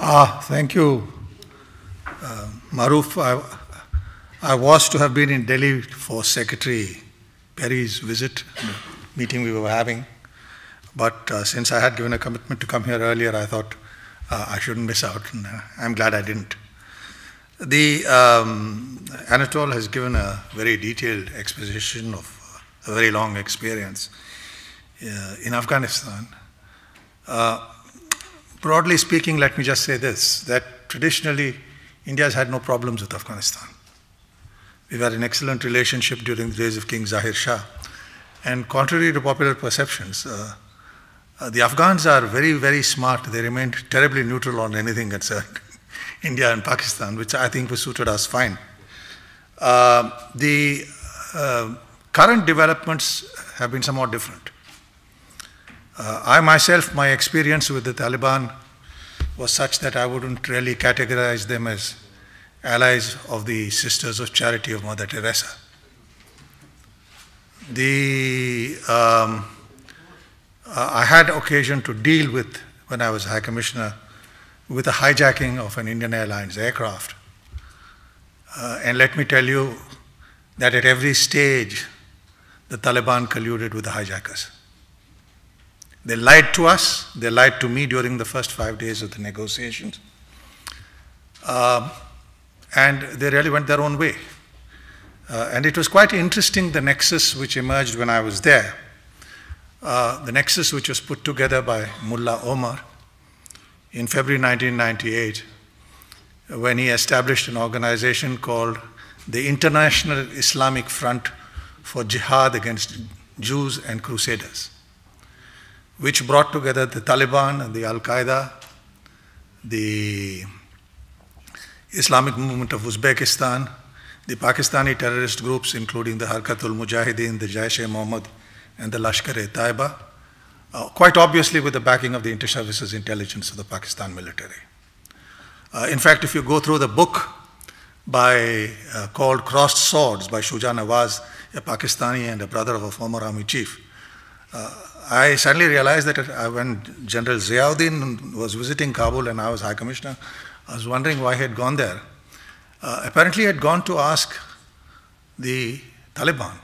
Thank you, Maruf. I was to have been in Delhi for Secretary Perry's visit, the meeting we were having. But since I had given a commitment to come here earlier, I thought I shouldn't miss out, and I'm glad I didn't. Anatole has given a very detailed exposition of a very long experience in Afghanistan. Broadly speaking, let me just say this, that traditionally India has had no problems with Afghanistan. We've had an excellent relationship during the days of King Zahir Shah. And contrary to popular perceptions, the Afghans are very, very smart. They remained terribly neutral on anything concerned India and Pakistan, which I think suited us fine. The current developments have been somewhat different. I myself, my experience with the Taliban was such that I wouldn't really categorize them as allies of the Sisters of Charity of Mother Teresa. I had occasion to deal with, when I was High Commissioner, with the hijacking of an Indian Airlines aircraft. And let me tell you that at every stage, the Taliban colluded with the hijackers. They lied to us, they lied to me during the first 5 days of the negotiations. And they really went their own way. And it was quite interesting, the nexus which emerged when I was there. The nexus which was put together by Mullah Omar in February 1998, when he established an organization called the International Islamic Front for Jihad Against Jews and Crusaders, which brought together the Taliban and the Al-Qaeda, the Islamic Movement of Uzbekistan, the Pakistani terrorist groups, including the Harkatul Mujahideen, the Jaish-e-Mohammed, and the Lashkar-e-Taiba, quite obviously with the backing of the Inter-Services Intelligence of the Pakistan military. In fact, if you go through the book called Crossed Swords by Shuja Nawaz, a Pakistani and a brother of a former army chief, I suddenly realized that when General Ziauddin was visiting Kabul and I was High Commissioner, I was wondering why he had gone there. Apparently he had gone to ask the Taliban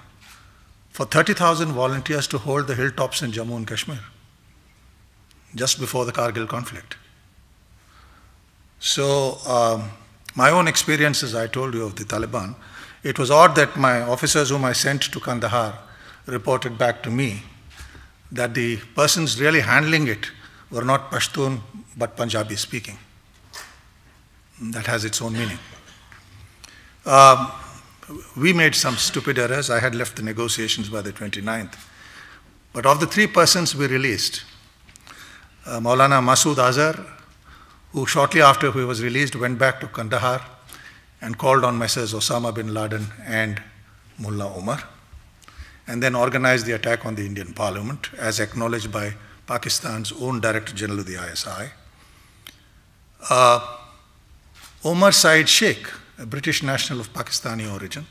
for 30,000 volunteers to hold the hilltops in Jammu and Kashmir, just before the Kargil conflict. So my own experiences, I told you, of the Taliban, it was odd that my officers whom I sent to Kandahar reported back to me that the persons really handling it were not Pashtun but Punjabi speaking. That has its own meaning. We made some stupid errors. I had left the negotiations by the 29th. But of the 3 persons we released, Maulana Masood Azhar, who shortly after he was released went back to Kandahar and called on Messrs. Osama bin Laden and Mullah Omar, and then organized the attack on the Indian Parliament, as acknowledged by Pakistan's own Director General of the ISI. Omar Said Sheikh, a British national of Pakistani origin,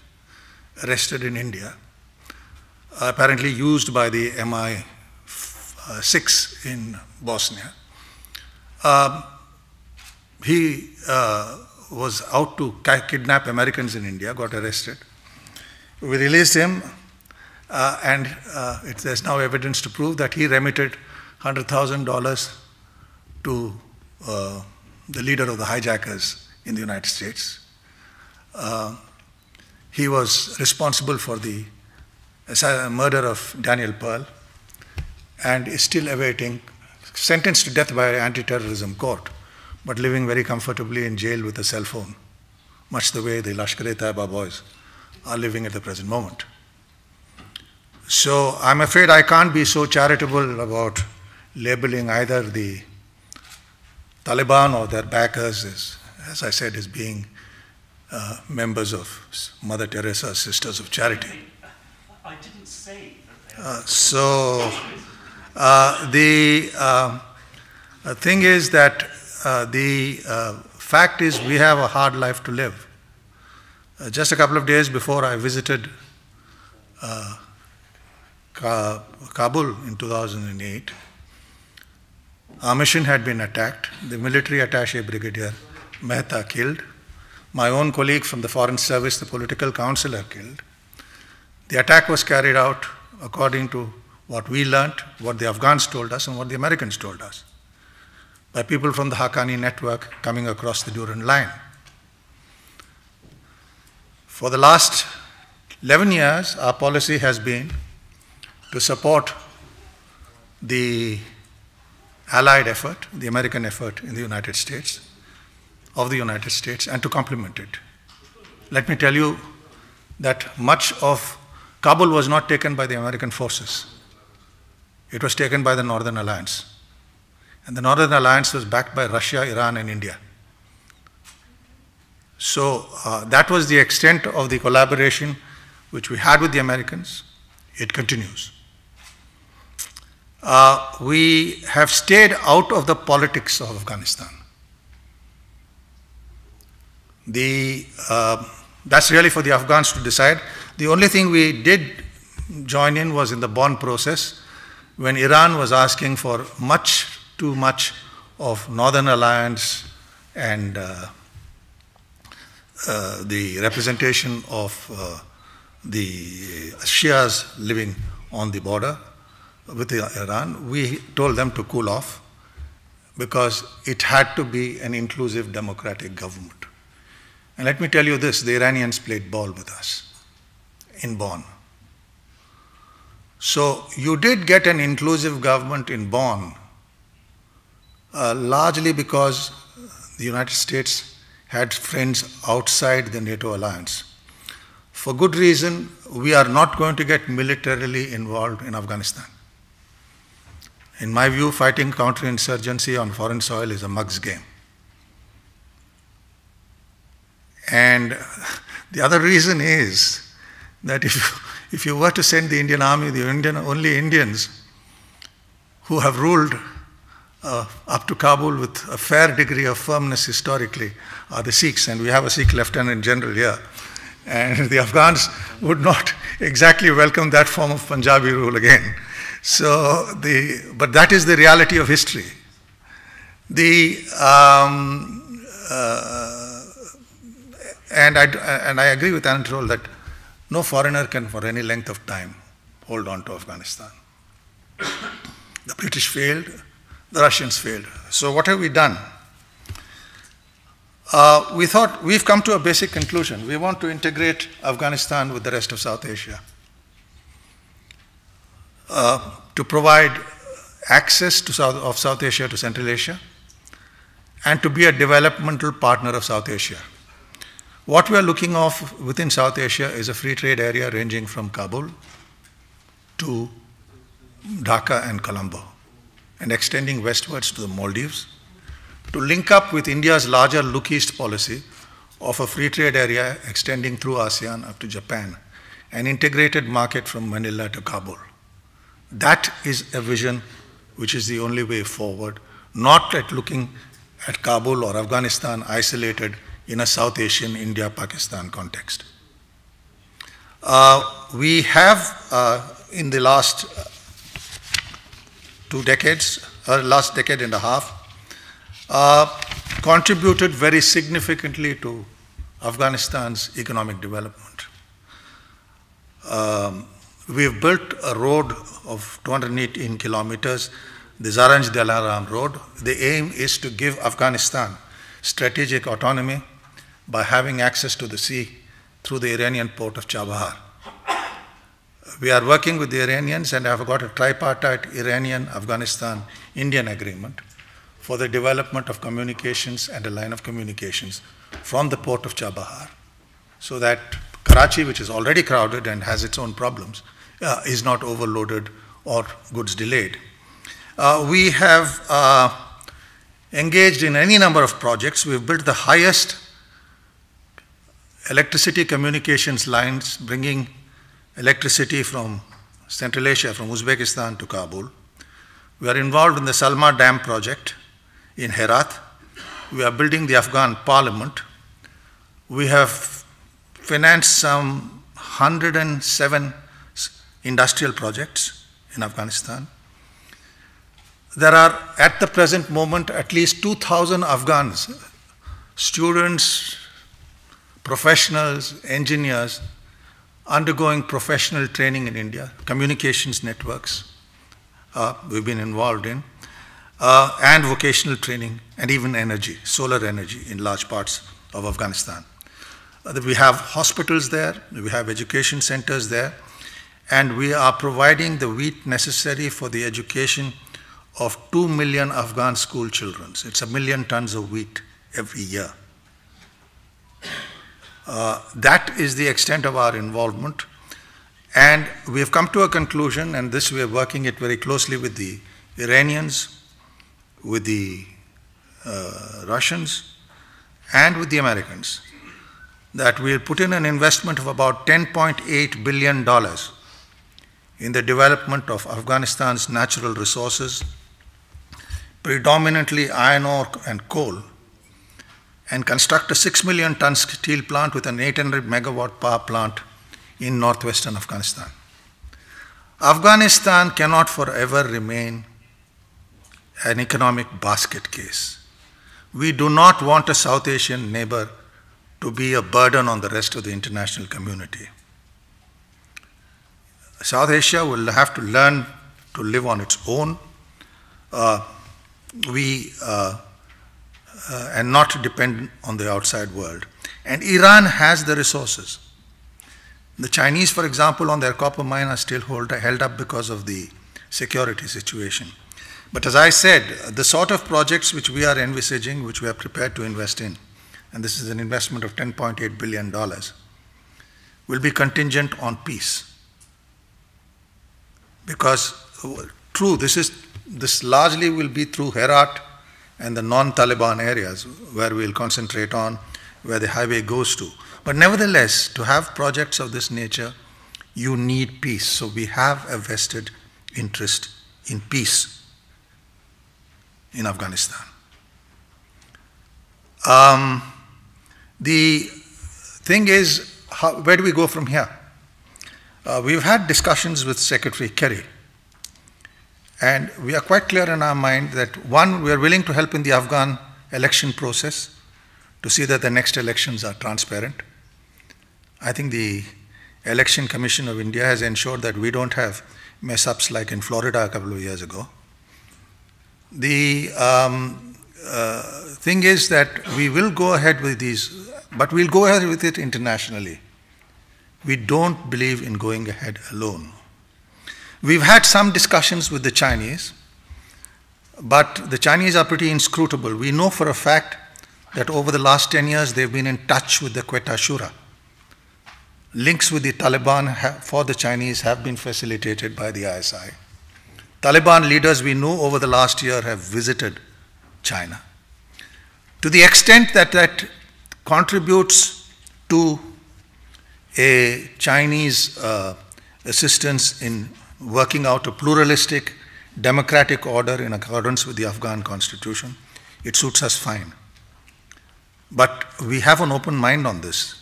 arrested in India, apparently used by the MI6 in Bosnia. He was out to kidnap Americans in India, got arrested. We released him, and there's now evidence to prove that he remitted $100,000 to the leader of the hijackers in the United States. He was responsible for the murder of Daniel Pearl and is still awaiting, sentenced to death by an anti-terrorism court, but living very comfortably in jail with a cell phone, much the way the Lashkar-e-Taiba boys are living at the present moment. So I'm afraid I can't be so charitable about labeling either the Taliban or their backers as I said, as being members of Mother Teresa's Sisters of Charity. I didn't say that. The thing is that the fact is we have a hard life to live. Just a couple of days before I visited Kabul in 2008, Our mission had been attacked. The military attaché, Brigadier Mehta, killed. My own colleague from the Foreign Service, the political counselor, killed. The attack was carried out according to what we learnt, what the Afghans told us, and what the Americans told us, by people from the Haqqani network coming across the Durand line. For the last 11 years, our policy has been to support the Allied effort, the American effort in the United States, and to complement it. Let me tell you that much of Kabul was not taken by the American forces. It was taken by the Northern Alliance. And the Northern Alliance was backed by Russia, Iran, and India. So that was the extent of the collaboration which we had with the Americans. It continues. We have stayed out of the politics of Afghanistan. That's really for the Afghans to decide. The only thing we did join in was in the Bonn process, when Iran was asking for much too much of Northern Alliance and the representation of the Shias living on the border with Iran. We told them to cool off because it had to be an inclusive democratic government. And let me tell you this, the Iranians played ball with us in Bonn. So you did get an inclusive government in Bonn, largely because the United States had friends outside the NATO alliance. For good reason, we are not going to get militarily involved in Afghanistan. In my view, fighting counterinsurgency on foreign soil is a mug's game. And the other reason is that if you were to send the Indian army, the only Indians who have ruled up to Kabul with a fair degree of firmness historically are the Sikhs, and we have a Sikh Lieutenant General here. And the Afghans would not exactly welcome that form of Punjabi rule again. So but that is the reality of history. And I agree with Anatol that no foreigner can for any length of time hold on to Afghanistan. The British failed, the Russians failed. So what have we done? We thought we've come to a basic conclusion. We want to integrate Afghanistan with the rest of South Asia to provide access to South Asia to Central Asia and to be a developmental partner of South Asia. What we are looking of within South Asia is a free trade area ranging from Kabul to Dhaka and Colombo and extending westwards to the Maldives to link up with India's larger Look East policy of a free trade area extending through ASEAN up to Japan, an integrated market from Manila to Kabul. That is a vision which is the only way forward, not at looking at Kabul or Afghanistan isolated in a South Asian, India-Pakistan context. We have, in the last 2 decades, last decade and a half, contributed very significantly to Afghanistan's economic development. We have built a road of 218 kilometers, the Zaranj-Dilaram road. The aim is to give Afghanistan strategic autonomy by having access to the sea through the Iranian port of Chabahar. We are working with the Iranians and have got a tripartite Iranian-Afghanistan-Indian agreement for the development of communications and a line of communications from the port of Chabahar, so that Karachi, which is already crowded and has its own problems, is not overloaded or goods delayed. We have engaged in any number of projects. We've built the highest electricity communications lines, bringing electricity from Central Asia, from Uzbekistan to Kabul. We are involved in the Salma Dam project in Herat. We are building the Afghan parliament. We have financed some 107 industrial projects in Afghanistan. there are, at the present moment, at least 2,000 Afghans, students, professionals, engineers, undergoing professional training in India, communications networks we've been involved in, and vocational training, and even energy, solar energy in large parts of Afghanistan. We have hospitals there, we have education centers there, and we are providing the wheat necessary for the education of 2 million Afghan school children. It's 1 million tons of wheat every year. That is the extent of our involvement. And we have come to a conclusion, and this we are working it very closely with the Iranians, with the Russians, and with the Americans, that we'll put in an investment of about $10.8 billion in the development of Afghanistan's natural resources, predominantly iron ore and coal, and construct a 6 million ton steel plant with an 800 megawatt power plant in northwestern Afghanistan. Afghanistan cannot forever remain an economic basket case. We do not want a South Asian neighbor to be a burden on the rest of the international community. South Asia will have to learn to live on its own and not depend on the outside world. And Iran has the resources. The Chinese, for example, on their copper mine are still held up because of the security situation. But as I said, the sort of projects which we are envisaging, which we are prepared to invest in, and this is an investment of $10.8 billion, will be contingent on peace. Because true, this largely will be through Herat and the non-Taliban areas where we'll concentrate on, where the highway goes to. But nevertheless, to have projects of this nature, you need peace. So we have a vested interest in peace in Afghanistan. The thing is, where do we go from here? We've had discussions with Secretary Kerry, and we are quite clear in our mind that, one, we are willing to help in the Afghan election process to see that the next elections are transparent. I think the Election Commission of India has ensured that we don't have mess-ups like in Florida a couple of years ago. The thing is that we will go ahead with these, but we'll go ahead with it internationally. We don't believe in going ahead alone. We've had some discussions with the Chinese, but the Chinese are pretty inscrutable. We know for a fact that over the last 10 years they've been in touch with the Quetta Shura. Links with the Taliban for the Chinese have been facilitated by the ISI. Taliban leaders we know over the last year have visited China. To the extent that that contributes to a Chinese assistance in working out a pluralistic, democratic order in accordance with the Afghan constitution, it suits us fine. But we have an open mind on this,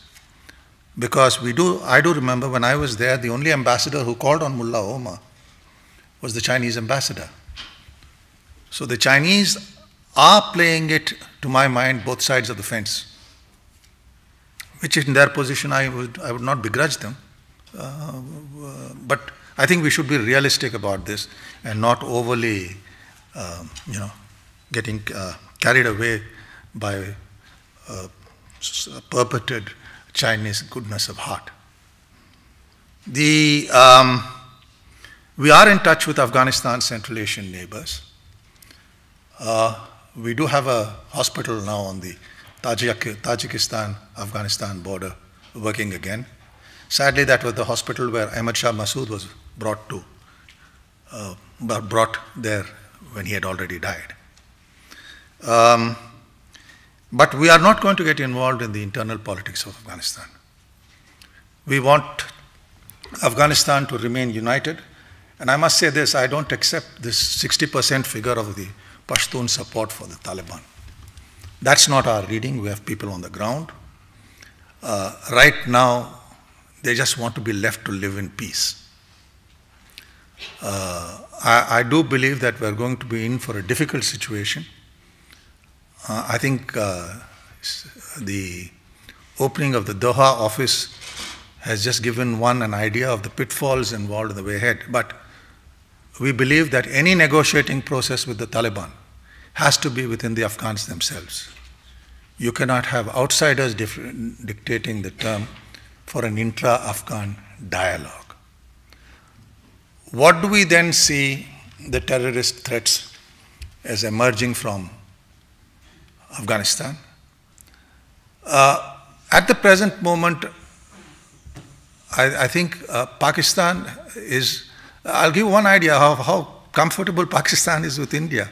because I do remember when I was there, the only ambassador who called on Mullah Omar was the Chinese ambassador. So the Chinese are playing it, to my mind, both sides of the fence, which in their position I would not begrudge them. But I think we should be realistic about this and not overly, getting carried away by perpetuated Chinese goodness of heart. We are in touch with Afghanistan's Central Asian neighbors. We do have a hospital now on the Tajikistan-Afghanistan border working again. Sadly, that was the hospital where Ahmad Shah Massoud was brought there when he had already died. But we are not going to get involved in the internal politics of Afghanistan. We want Afghanistan to remain united. And I must say this, I don't accept this 60% figure of the Pashtun support for the Taliban. That's not our reading. We have people on the ground. Right now, they just want to be left to live in peace. I do believe that we're going to be in for a difficult situation. I think the opening of the Doha office has just given one an idea of the pitfalls involved in the way ahead. But we believe that any negotiating process with the Taliban has to be within the Afghans themselves. You cannot have outsiders dictating the term for an intra-Afghan dialogue. What do we then see the terrorist threats as emerging from Afghanistan? At the present moment, I think Pakistan is, I'll give one idea of how comfortable Pakistan is with India.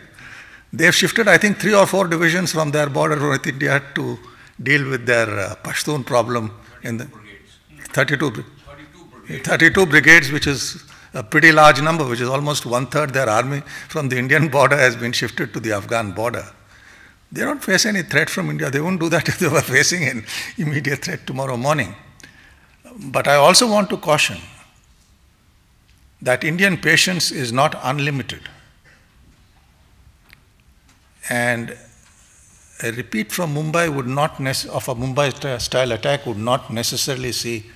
They've shifted, I think, 3 or 4 divisions from their border with India to deal with their Pashtun problem in the 32 brigades, which is a pretty large number, which is almost 1/3 their army from the Indian border has been shifted to the Afghan border. They don't face any threat from India. They wouldn't do that if they were facing an immediate threat tomorrow morning. But I also want to caution that Indian patience is not unlimited. And a repeat from Mumbai would not of a Mumbai-style attack would not necessarily see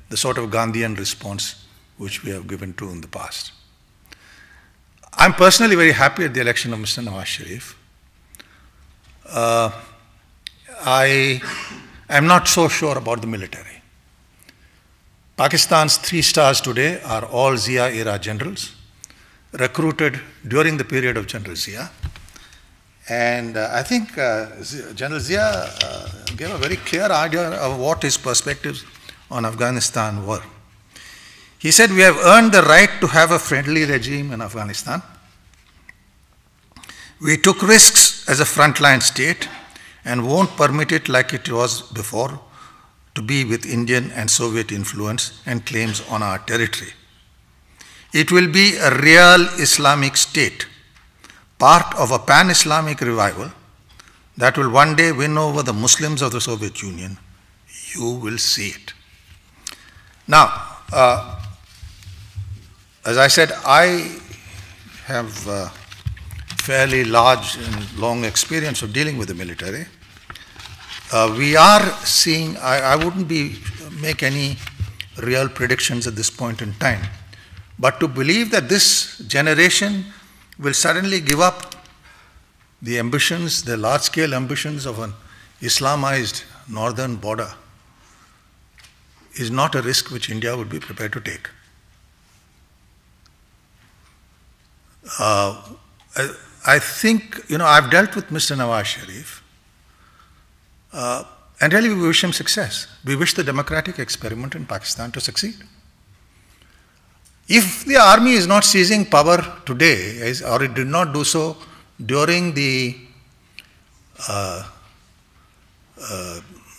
the sort of Gandhian response which we have given to in the past. I'm personally very happy at the election of Mr. Nawaz Sharif. I am not so sure about the military. Pakistan's 3 stars today are all Zia-era generals, recruited during the period of General Zia. And I think General Zia gave a very clear idea of what his perspectives on Afghanistan were. He said, "We have earned the right to have a friendly regime in Afghanistan. We took risks as a frontline state and won't permit it like it was before to be with Indian and Soviet influence and claims on our territory. It will be a real Islamic state, part of a pan-Islamic revival that will one day win over the Muslims of the Soviet Union. You will see it." Now, as I said, I have fairly large and long experience of dealing with the military. We are seeing, I wouldn't make any real predictions at this point in time, but to believe that this generation will suddenly give up the ambitions, the large-scale ambitions of an Islamized northern border is not a risk which India would be prepared to take. I think, I've dealt with Mr. Nawaz Sharif, and really we wish him success. We wish the democratic experiment in Pakistan to succeed. If the army is not seizing power today, or it did not do so during the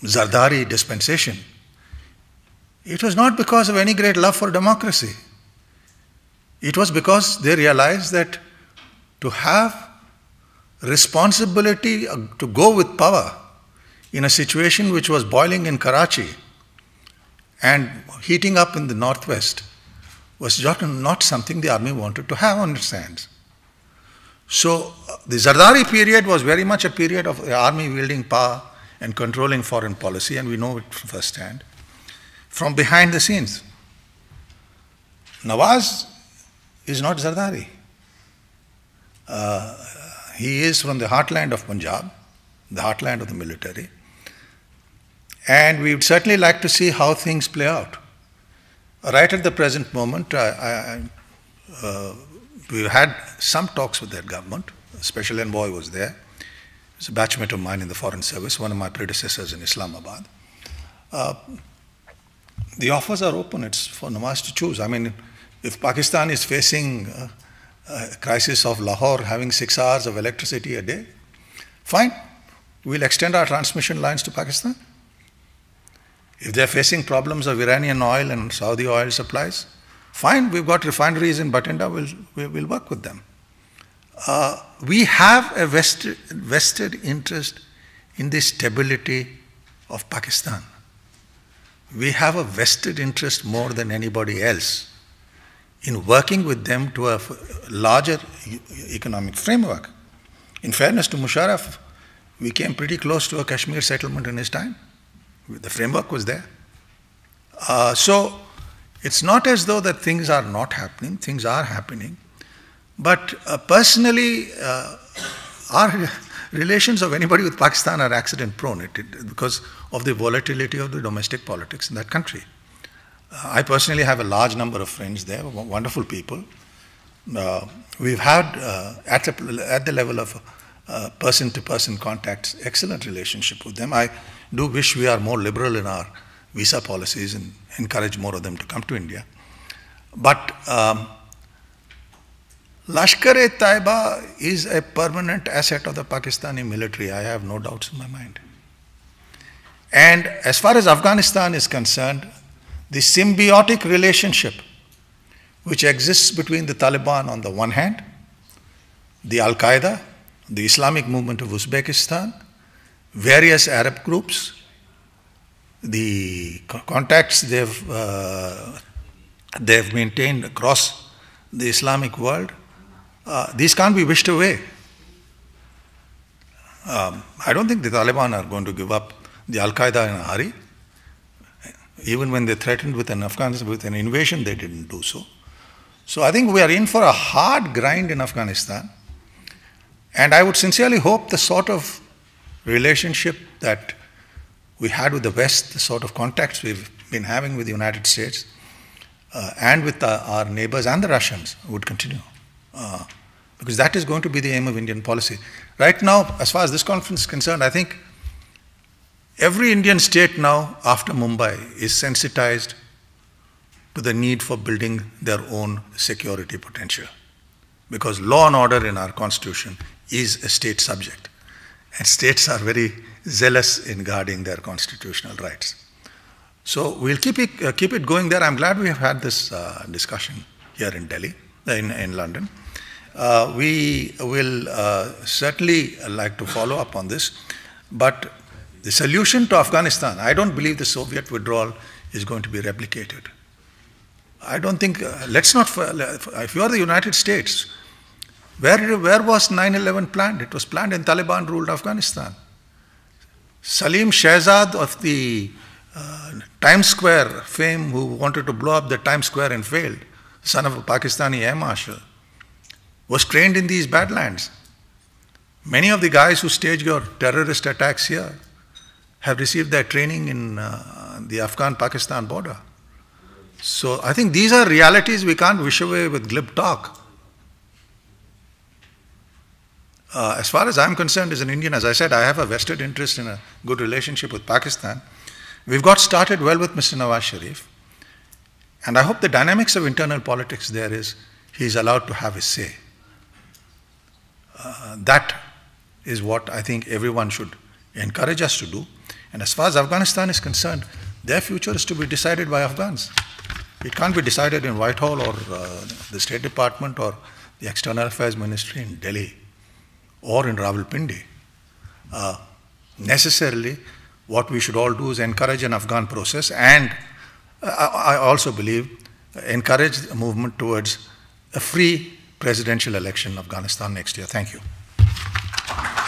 Zardari dispensation, it was not because of any great love for democracy. It was because they realized that to have responsibility to go with power in a situation which was boiling in Karachi and heating up in the northwest was not something the army wanted to have on its hands. So the Zardari period was very much a period of the army wielding power and controlling foreign policy, and we know it firsthand from behind the scenes. Nawaz is not Zardari. He is from the heartland of Punjab, the heartland of the military, and we would certainly like to see how things play out. Right at the present moment, we had some talks with that government. A special envoy was there. He's a batchmate of mine in the Foreign Service, one of my predecessors in Islamabad. The offers are open. It's for Nawaz to choose. I mean, if Pakistan is facing a crisis of Lahore having 6 hours of electricity a day, fine. We'll extend our transmission lines to Pakistan. If they're facing problems of Iranian oil and Saudi oil supplies, fine, we've got refineries in Bathinda, we'll work with them. We have a vested interest in the stability of Pakistan. We have a vested interest more than anybody else in working with them to a larger economic framework. In fairness to Musharraf, we came pretty close to a Kashmir settlement in his time. The framework was there. So it's not as though that things are not happening, things are happening. But personally, our relations of anybody with Pakistan are accident prone because of the volatility of the domestic politics in that country. I personally have a large number of friends there, wonderful people. We've had, at the level of person-to-person contacts, excellent relationship with them. I do wish we are more liberal in our visa policies and encourage more of them to come to India. But Lashkar-e-Taiba is a permanent asset of the Pakistani military. I have no doubts in my mind. And as far as Afghanistan is concerned, the symbiotic relationship which exists between the Taliban on the one hand, the Al-Qaeda, the Islamic movement of Uzbekistan, various Arab groups, the contacts they've maintained across the Islamic world, these can't be wished away. I don't think the Taliban are going to give up the Al-Qaeda in a hurry. Even when they threatened with an invasion, they didn't do so. So I think we are in for a hard grind in Afghanistan. And I would sincerely hope the sort of relationship that we had with the West, the sort of contacts we've been having with the United States and with our neighbors and the Russians would continue. Because that is going to be the aim of Indian policy. Right now, as far as this conference is concerned, I think every Indian state now, after Mumbai, is sensitized to the need for building their own security potential. Because law and order in our constitution is a state subject. And states are very zealous in guarding their constitutional rights. So we'll keep it going there. I'm glad we have had this discussion here in Delhi, in London. We will certainly like to follow up on this. But the solution to Afghanistan, I don't believe the Soviet withdrawal is going to be replicated. I don't think, let's not, if you are the United States, where was 9/11 planned? It was planned in Taliban-ruled Afghanistan. Salim Shehzad of the Times Square fame, who wanted to blow up the Times Square and failed, son of a Pakistani air marshal, was trained in these badlands. Many of the guys who staged your terrorist attacks here have received their training in the Afghan-Pakistan border. So I think these are realities we can't wish away with glib talk. As far as I'm concerned as an Indian, as I said, I have a vested interest in a good relationship with Pakistan. We've got started well with Mr. Nawaz Sharif. And I hope the dynamics of internal politics there is he's allowed to have his say. That is what I think everyone should encourage us to do. And as far as Afghanistan is concerned, their future is to be decided by Afghans. It can't be decided in Whitehall or the State Department or the External Affairs Ministry in Delhi or in Rawalpindi. Necessarily, what we should all do is encourage an Afghan process, and I also believe encourage a movement towards a free presidential election in Afghanistan next year. Thank you.